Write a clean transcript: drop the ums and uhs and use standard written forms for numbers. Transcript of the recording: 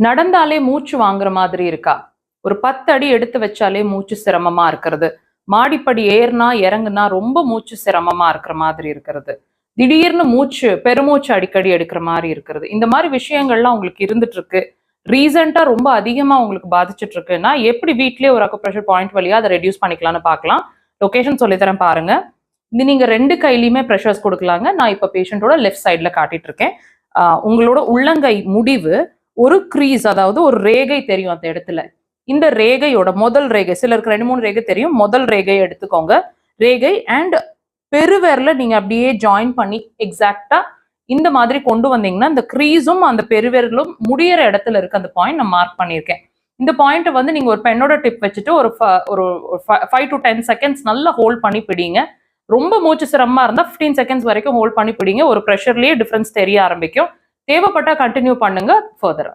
நடந்தாலே மூச்சு வாங்குற மாதிரி இருக்கா? ஒரு 10 அடி எடுத்து வச்சாலே மூச்சு சிரமமா இருக்கிறது. மாடிப்படி ஏறுனா, இறங்குனா ரொம்ப மூச்சு சிரமமா இருக்கிற மாதிரி இருக்கிறது. திடீர்னு பெருமூச்சு அடிக்கடி எடுக்கிற மாரி இருக்கிறது. இந்த மாரி விஷயங்கள்லாம் உங்களுக்கு இருந்துட்டு இருக்கு. ரீசென்ட்டா ரொம்ப அதிகமா உங்களுக்கு பாதிச்சுட்டு இருக்குன்னா, எப்படி வீட்லயே ஒரு அக்குப்ரெஷர் பாயிண்ட் வழியா அத ரெட்யூஸ் பண்ணிக்கலாம்னு பார்க்கலாம். லொகேஷன் சொல்லித் தரேன் பாருங்க. இது நீங்க 2 கையிலயுமே பிரஷர்ஸ் கொடுக்கலாங்க. நான் இப்ப பேஷண்டோட லெஃப்ட் சைடுல காட்டிட்டு இருக்கேன். உங்களோட உள்ளங்கை முடிவு ஒரு க்ரீஸ், அதாவது ஒரு ரேகை தெரியும் அந்த இடத்துல. இந்த ரேகையோட முதல் ரேகை, சிலருக்கு 2-3 ரேகை தெரியும். முதல் ரேகையை எடுத்துக்கோங்க. ரேகை அண்ட் பெருவிரல நீங்க அப்படியே ஜாயின் பண்ணி எக்ஸாக்டா இந்த மாதிரி கொண்டு வந்தீங்கன்னா இந்த க்ரீஸும் அந்த பெருவிரலும் முடியிற இடத்துல இருக்கு. அந்த பாயிண்ட் நான் மார்க் பண்ணியிருக்கேன். இந்த பாயிண்ட்டை வந்து நீங்க ஒரு பெண்ணோட டிப் வச்சுட்டு ஒரு 5 to 10 செகண்ட்ஸ் நல்லா ஹோல்ட் பண்ணி பிடிங்க. ரொம்ப மூச்சு சிரமமா இருந்தா 15 செகண்ட்ஸ் வரைக்கும் ஹோல்ட் பண்ணி பிடிங்க. ஒரு ப்ரெஷர்லயே டிஃபரன்ஸ் தெரிய ஆரம்பிக்கும். தேவைப்பட்டா கண்டினியூ பண்ணுங்க ஃபர்தரா.